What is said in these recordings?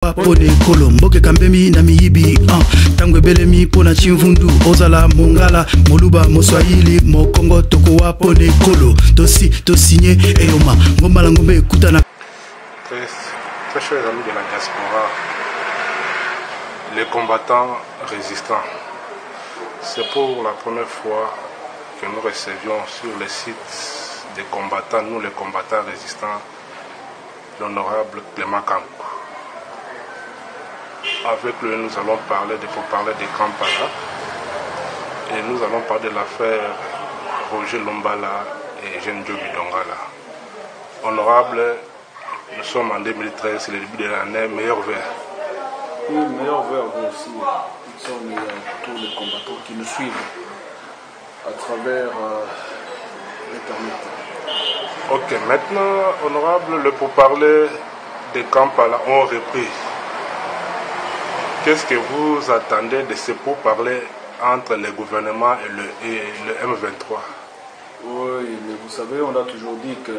Pone kolo mboke kambemi na miyibi tangwe belemi pona chimvundu ozala mongala moluba moswahili mokongo toko wa pone kolo to signé eyoma ngomba la ngombe kutana. Très chers amis de la diaspora, les combattants résistants, c'est pour la première fois que nous recevions sur le site des combattants, nous les combattants résistants, l'honorable Clément Kankou. Avec lui, nous allons parler des Kampala et nous allons parler de l'affaire Roger Lombala et Jean Joe Bidongala. Honorable, nous sommes en 2013, c'est le début de l'année, meilleur vert. Oui, meilleur vert vous aussi. Nous sommes tous les combattants qui nous suivent à travers l'Internet. Ok, maintenant, honorable, le pourparler des Kampala ont repris. Qu'est-ce que vous attendez de ces pourparlers entre le gouvernement et le M23? Oui, mais vous savez, on a toujours dit que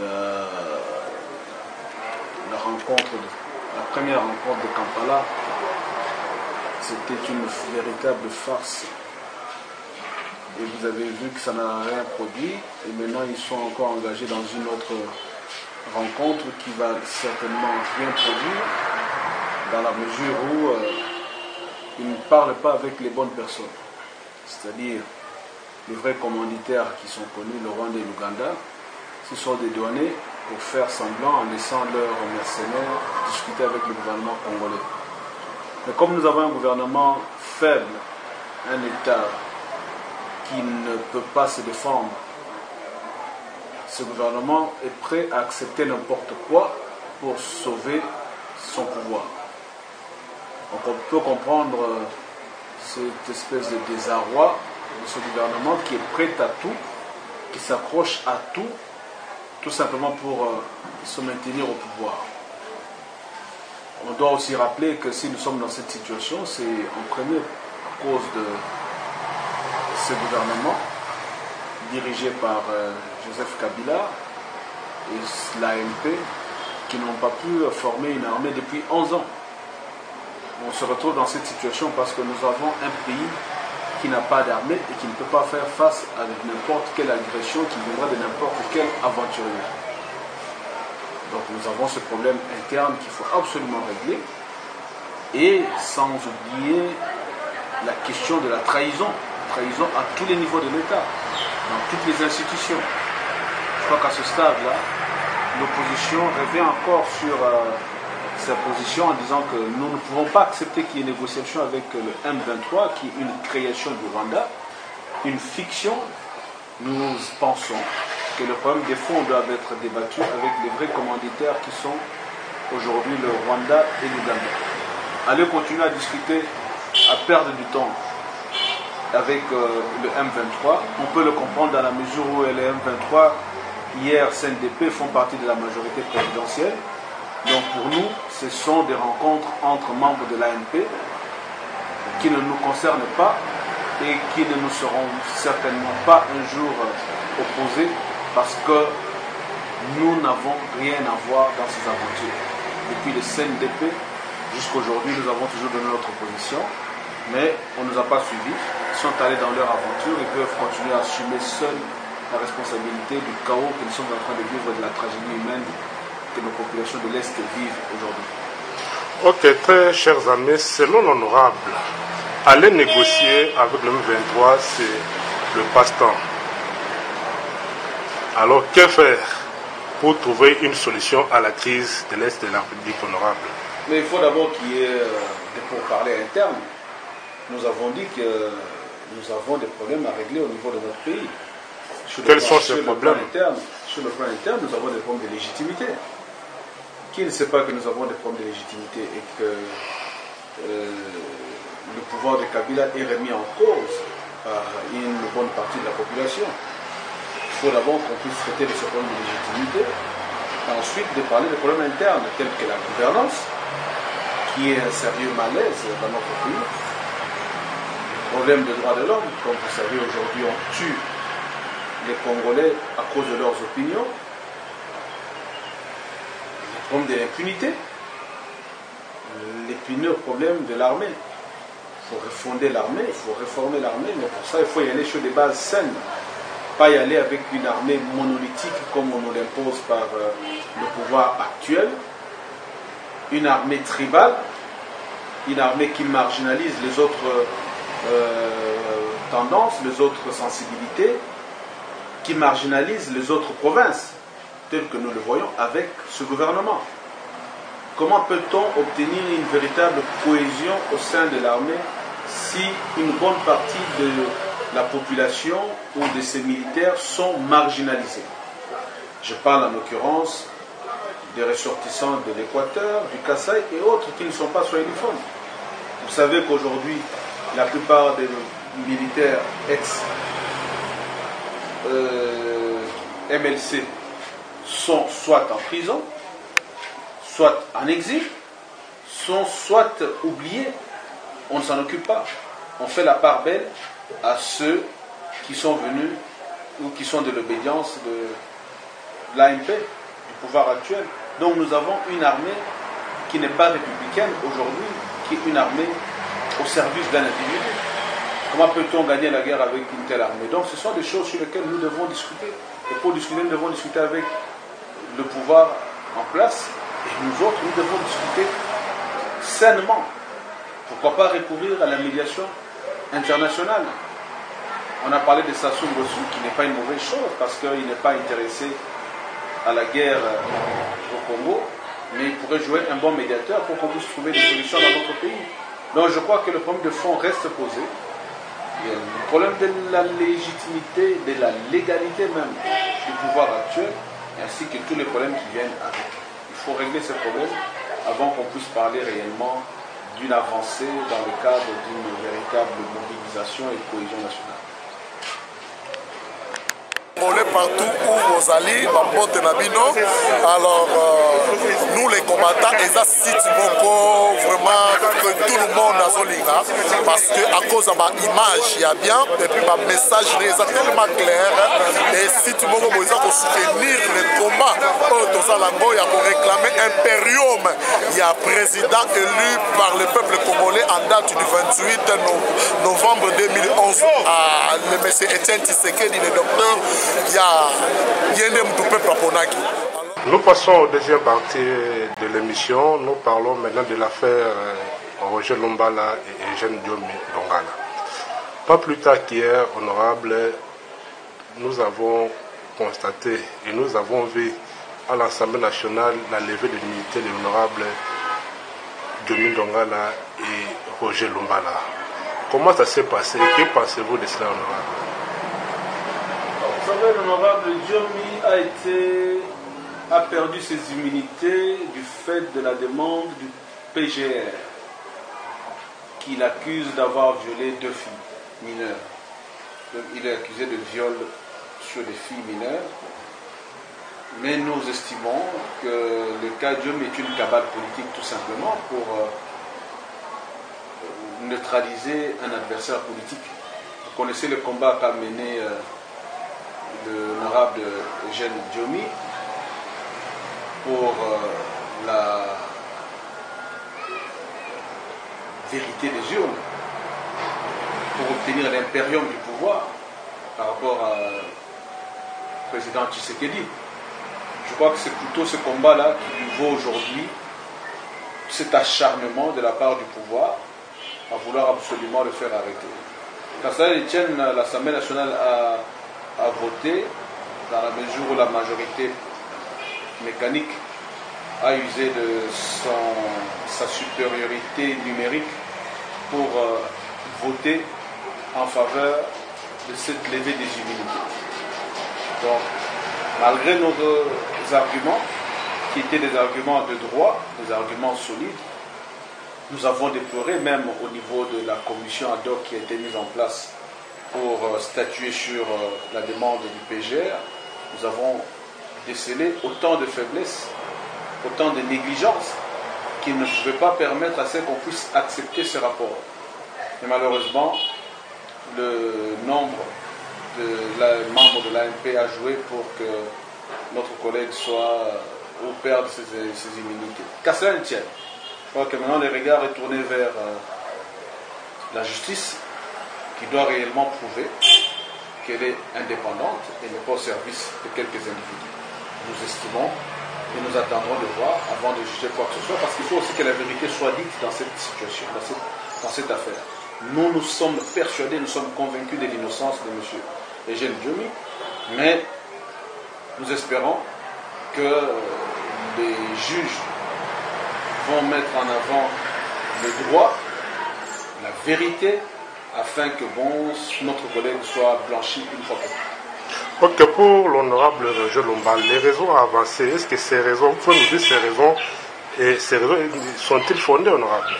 la première rencontre de Kampala, c'était une véritable farce. Et vous avez vu que ça n'a rien produit. Et maintenant, ils sont encore engagés dans une autre rencontre qui va certainement rien produire, dans la mesure où ils ne parlent pas avec les bonnes personnes. C'est-à-dire les vrais commanditaires qui sont connus, le Rwanda et l'Ouganda, ce sont des douaniers pour faire semblant en laissant leurs mercenaires discuter avec le gouvernement congolais. Mais comme nous avons un gouvernement faible, un État qui ne peut pas se défendre, ce gouvernement est prêt à accepter n'importe quoi pour sauver son pouvoir. Donc on peut comprendre cette espèce de désarroi de ce gouvernement qui est prêt à tout, qui s'accroche à tout simplement pour se maintenir au pouvoir. On doit aussi rappeler que si nous sommes dans cette situation, c'est en premier à cause de ce gouvernement dirigé par Joseph Kabila et l'ANP qui n'ont pas pu former une armée depuis 11 ans. On se retrouve dans cette situation parce que nous avons un pays qui n'a pas d'armée et qui ne peut pas faire face à n'importe quelle agression qui viendra de n'importe quel aventurier. Donc nous avons ce problème interne qu'il faut absolument régler, et sans oublier la question de la trahison à tous les niveaux de l'État, dans toutes les institutions. Je crois qu'à ce stade-là, l'opposition revient encore sur sa position en disant que nous ne pouvons pas accepter qu'il y ait une négociation avec le M23, qui est une création du Rwanda, une fiction. Nous pensons que le problème des fonds doit être débattu avec les vrais commanditaires qui sont aujourd'hui le Rwanda et l'Ouganda. Aller continuer à discuter, à perdre du temps avec le M23, on peut le comprendre dans la mesure où les M23, hier CNDP, font partie de la majorité présidentielle. Donc pour nous, ce sont des rencontres entre membres de l'ANP qui ne nous concernent pas et qui ne nous seront certainement pas un jour opposés, parce que nous n'avons rien à voir dans ces aventures. Depuis le CNDP jusqu'à aujourd'hui, nous avons toujours donné notre position, mais on ne nous a pas suivis. Ils sont allés dans leur aventure, ils peuvent continuer à assumer seuls la responsabilité du chaos que nous sommes en train de vivre, de la tragédie humaine que nos populations de l'Est vivent aujourd'hui. Ok, très chers amis, selon l'honorable, aller négocier avec le M23, c'est le passe-temps. Alors, que faire pour trouver une solution à la crise de l'Est de la République, honorable? Mais il faut d'abord qu'il y ait des pourparlers internes. Nous avons dit que nous avons des problèmes à régler au niveau de notre pays. Quels sont ces problèmes? Sur le plan interne, nous avons des problèmes de légitimité. Qui ne sait pas que nous avons des problèmes de légitimité et que le pouvoir de Kabila est remis en cause par une bonne partie de la population? Il faut d'abord qu'on puisse traiter de ce problème de légitimité, et ensuite de parler des problèmes internes tels que la gouvernance, qui est un sérieux malaise dans notre pays. Problème des droits de l'homme, comme vous savez, aujourd'hui on tue les Congolais à cause de leurs opinions. Le problème de l'impunité, l'épineux problème de l'armée. Il faut refonder l'armée, il faut réformer l'armée, mais pour ça, il faut y aller sur des bases saines. Pas y aller avec une armée monolithique comme on nous l'impose par le pouvoir actuel. Une armée tribale, une armée qui marginalise les autres tendances, les autres sensibilités, qui marginalise les autres provinces, telles que nous le voyons avec ce gouvernement. Comment peut-on obtenir une véritable cohésion au sein de l'armée si une bonne partie de la population ou de ses militaires sont marginalisés? Je parle en l'occurrence des ressortissants de l'Équateur, du Kasaï et autres qui ne sont pas sur uniforme. Vous savez qu'aujourd'hui, la plupart des militaires ex-MLC sont soit en prison, soit en exil, sont soit oubliés. On ne s'en occupe pas. On fait la part belle à ceux qui sont venus ou qui sont de l'obédience de l'AMP, du pouvoir actuel. Donc nous avons une armée qui n'est pas républicaine aujourd'hui, qui est une armée au service d'un individu. Comment peut-on gagner la guerre avec une telle armée? Donc ce sont des choses sur lesquelles nous devons discuter. Et pour discuter, nous devons discuter avec le pouvoir en place. Et nous autres, nous devons discuter sainement. Pourquoi pas recourir à la médiation internationale? On a parlé de Sassou Nguesso, qui n'est pas une mauvaise chose, parce qu'il n'est pas intéressé à la guerre au Congo, mais il pourrait jouer un bon médiateur pour qu'on puisse trouver des solutions dans notre pays. Donc je crois que le problème de fond reste posé. Il y a le problème de la légitimité, de la légalité même du pouvoir actuel, ainsi que tous les problèmes qui viennent avec. Il faut régler ces problèmes avant qu'on puisse parler réellement d'une avancée dans le cadre d'une véritable mobilisation et cohésion nationale. Partout où vous allez, alors nous les combattants, et ça cite vraiment que tout le monde a son liga, parce que à cause de ma image, il y a bien, et puis ma message est tellement clair, et si tout le monde veut soutenir le combat, il y a pour réclamer impérium, il y a un président élu par le peuple congolais en date du 28 novembre 2011, le monsieur Etienne Tshisekedi, le docteur. Nous passons au deuxième partie de l'émission. Nous parlons maintenant de l'affaire Roger Lumbala et Eugène Diomi Longala. Pas plus tard qu'hier, honorable, nous avons constaté et nous avons vu à l'Assemblée nationale la levée de l'immunité de l'honorable Diomi Longala et Roger Lumbala. Comment ça s'est passé? Que pensez-vous de cela, honorable? Vous savez, l'honorable Diomi a perdu ses immunités du fait de la demande du PGR qui l'accuse d'avoir violé 2 filles mineures. Donc, il est accusé de viol sur des filles mineures. Mais nous estimons que le cas Diomi est une cabale politique tout simplement pour neutraliser un adversaire politique. Vous connaissez le combat qu'a mené l'honorable Eugène Diomi pour la vérité des urnes, pour obtenir l'impérium du pouvoir par rapport au président Tshisekedi. Je crois que c'est plutôt ce combat-là qui lui vaut aujourd'hui cet acharnement de la part du pouvoir à vouloir absolument le faire arrêter. Quand ça, l'Assemblée nationale a voté dans la mesure où la majorité mécanique a usé de sa supériorité numérique pour voter en faveur de cette levée des immunités. Donc, malgré nos arguments, qui étaient des arguments de droit, des arguments solides, nous avons déploré, même au niveau de la commission ad hoc qui a été mise en place pour statuer sur la demande du PGR, nous avons décelé autant de faiblesses, autant de négligences qui ne pouvaient pas permettre à ce qu'on puisse accepter ce rapport. Et malheureusement, le nombre de membres de l'AMP a joué pour que notre collègue soit ou perde ses immunités. Qu'à cela ne tienne, crois que maintenant, le regard est tourné vers la justice, qui doit réellement prouver qu'elle est indépendante et n'est pas au service de quelques individus. Nous estimons et nous attendrons de voir avant de juger quoi que ce soit, parce qu'il faut aussi que la vérité soit dite dans cette situation, dans cette affaire. Nous sommes persuadés, nous sommes convaincus de l'innocence de M. Eugène Diomé, mais nous espérons que les juges vont mettre en avant le droit, la vérité, afin que notre collègue soit blanchi une fois pour toutes. Ok, pour l'honorable Roger Lumba, les raisons avancées, est-ce que ces raisons, vous pouvez nous dire ces raisons, et ces raisons sont-ils fondées, honorable?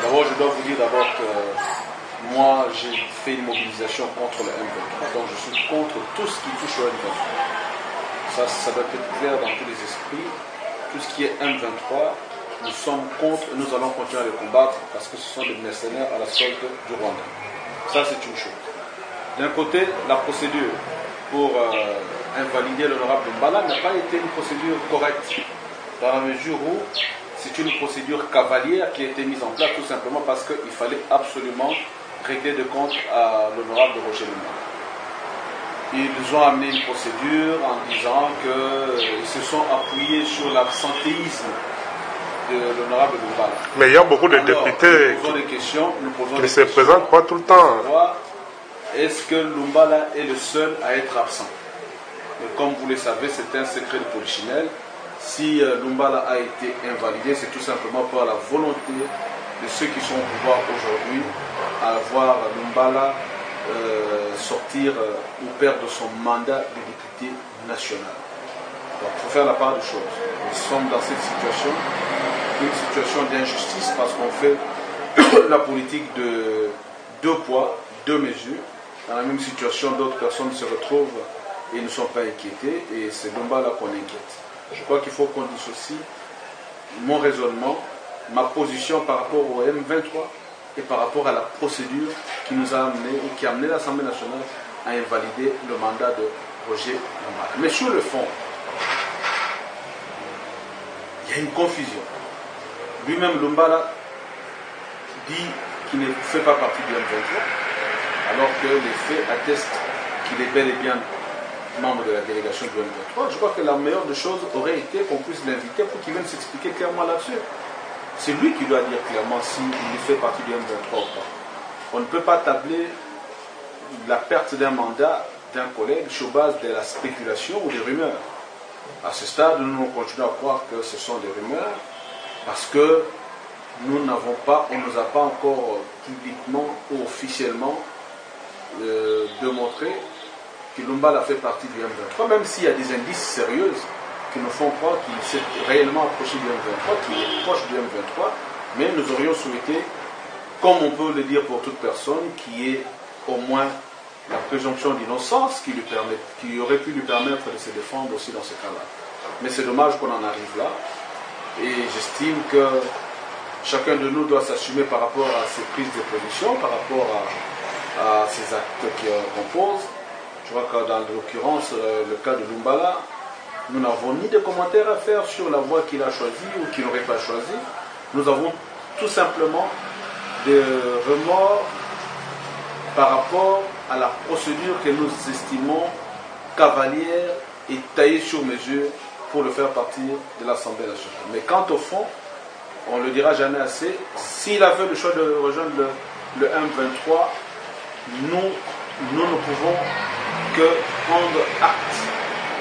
D'abord, je dois vous dire d'abord que moi, j'ai fait une mobilisation contre le M23, donc je suis contre tout ce qui touche au M23. Ça doit être clair dans tous les esprits. Tout ce qui est M23, nous sommes contre, nous allons continuer à le combattre parce que ce sont des mercenaires à la solde du Rwanda. Ça, c'est une chose. D'un côté, la procédure pour invalider l'honorable Mbala n'a pas été une procédure correcte, dans la mesure où c'est une procédure cavalière qui a été mise en place tout simplement parce qu'il fallait absolument régler de compte à l'honorable Roger Lumba. Ils ont amené une procédure en disant qu'ils se sont appuyés sur l'absentéisme de l'honorable Lumbala. Mais il y a beaucoup de députés qui ne se présentent pas tout le temps. Est-ce que Lumbala est le seul à être absent? Mais comme vous le savez, c'est un secret de polichinelle. Si Lumbala a été invalidé, c'est tout simplement par la volonté de ceux qui sont au pouvoir aujourd'hui à voir Lumbala sortir ou perdre son mandat de député national. Donc il faut faire la part des choses. Nous sommes dans cette situation, une situation d'injustice parce qu'on fait la politique de 2 poids, 2 mesures. Dans la même situation, d'autres personnes se retrouvent et ne sont pas inquiétées et c'est Lumbala qu'on inquiète. Je crois qu'il faut qu'on dissocie mon raisonnement, ma position par rapport au M23 et par rapport à la procédure qui nous a amené ou qui a amené l'Assemblée nationale à invalider le mandat de Roger Lumbala. Mais sur le fond, il y a une confusion. Lui-même, Lumbala dit qu'il ne fait pas partie du M23, alors que les faits attestent qu'il est bel et bien membre de la délégation du M23. Je crois que la meilleure des choses aurait été qu'on puisse l'inviter pour qu'il vienne s'expliquer clairement là-dessus. C'est lui qui doit dire clairement s'il fait partie du M23 ou pas. On ne peut pas tabler la perte d'un mandat d'un collègue sur base de la spéculation ou des rumeurs. À ce stade, nous continuons à croire que ce sont des rumeurs parce que nous n'avons pas, on ne nous a pas encore publiquement ou officiellement démontré que Lumbala fait partie du M23, même s'il y a des indices sérieux qui nous font croire qu'il s'est réellement approché du M23, qu'il est proche du M23, mais nous aurions souhaité, comme on peut le dire pour toute personne, qu'il y ait au moins la présomption d'innocence qui aurait pu lui permettre de se défendre aussi dans ce cas-là. Mais c'est dommage qu'on en arrive là, et j'estime que chacun de nous doit s'assumer par rapport à ses prises de position, par rapport à ces actes qu'on pose. Je crois que dans l'occurrence, le cas de Lumbala, nous n'avons ni de commentaires à faire sur la voie qu'il a choisie ou qu'il n'aurait pas choisie. Nous avons tout simplement des remords par rapport à la procédure que nous estimons cavalière et taillée sur mesure pour le faire partir de l'Assemblée nationale. Mais quant au fond, on ne le dira jamais assez, s'il avait le choix de rejoindre le M23, nous ne pouvons que prendre acte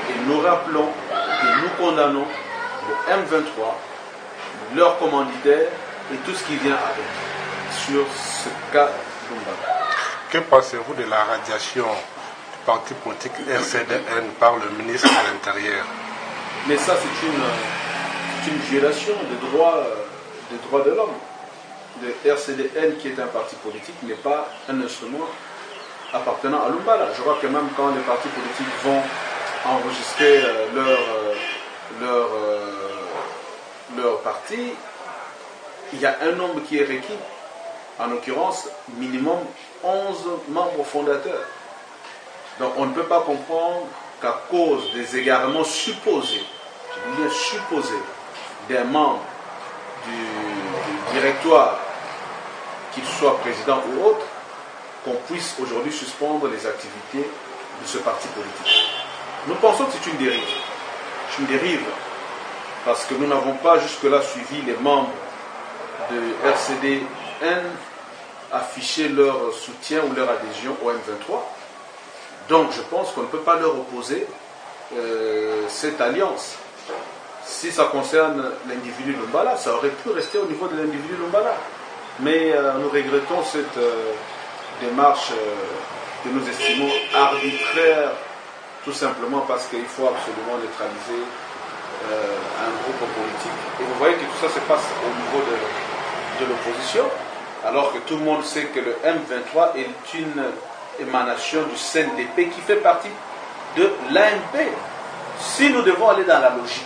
et nous rappelons que nous condamnons le M23, leur commanditaire et tout ce qui vient avec sur ce cas Lumbala. Que pensez-vous de la radiation du parti politique RCDN par le ministre de l'Intérieur? Mais ça, c'est une violation des droits de l'homme. Le RCDN, qui est un parti politique, n'est pas un instrument appartenant à Lumbala. Je crois que même quand les partis politiques vont enregistrer leur parti, il y a un nombre qui est requis. En l'occurrence, minimum 11 membres fondateurs. Donc on ne peut pas comprendre qu'à cause des égarements supposés, je dis bien supposés, des membres directoire, qu'il soit président ou autre, qu'on puisse aujourd'hui suspendre les activités de ce parti politique. Nous pensons que c'est une dérive. C'est une dérive parce que nous n'avons pas jusque-là suivi les membres de RCD-N afficher leur soutien ou leur adhésion au M23. Donc je pense qu'on ne peut pas leur opposer cette alliance. Si ça concerne l'individu Lumbala, ça aurait pu rester au niveau de l'individu Lumbala. Mais nous regrettons cette démarche que nous estimons arbitraire, tout simplement parce qu'il faut absolument neutraliser un groupe politique. Et vous voyez que tout ça se passe au niveau de l'opposition, alors que tout le monde sait que le M23 est une émanation du CNDP qui fait partie de l'ANP. Si nous devons aller dans la logique,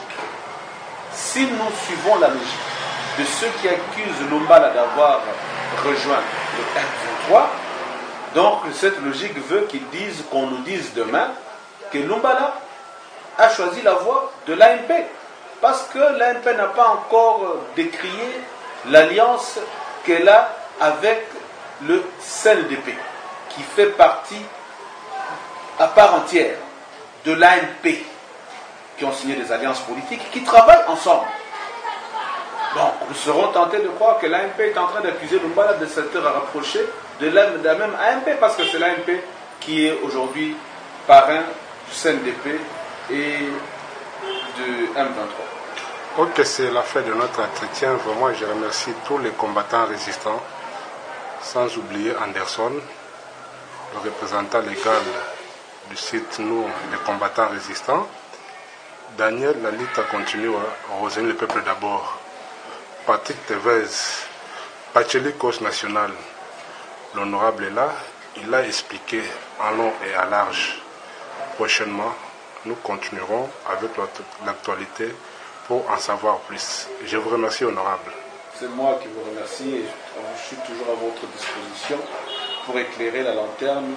si nous suivons la logique de ceux qui accusent Lumbala d'avoir rejoint le M23, donc cette logique veut qu'ils disent, qu'on nous dise demain que Lumbala a choisi la voie de l'ANP, parce que l'ANP n'a pas encore décrié l'alliance qu'elle a avec le CNDP, qui fait partie à part entière de l'ANP, qui ont signé des alliances politiques, qui travaillent ensemble. Donc, nous serons tentés de croire que l'ANP est en train d'accuser Lumbala de s'être rapproché de la même ANP, parce que c'est l'ANP qui est aujourd'hui parrain du CNDP et du M23. Ok, c'est la fin de notre entretien. Vraiment, je remercie tous les combattants résistants, sans oublier Anderson, le représentant légal du site Nous, les combattants résistants. Daniel, la lutte continue, Roselyne, le peuple d'abord. Patrick Tevez, Pacheli, cause nationale. L'honorable est là, il a expliqué en long et à large. Prochainement, nous continuerons avec l'actualité pour en savoir plus. Je vous remercie, honorable. C'est moi qui vous remercie et je suis toujours à votre disposition pour éclairer la lanterne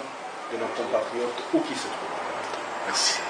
de nos compatriotes où qu'ils se trouvent. Merci.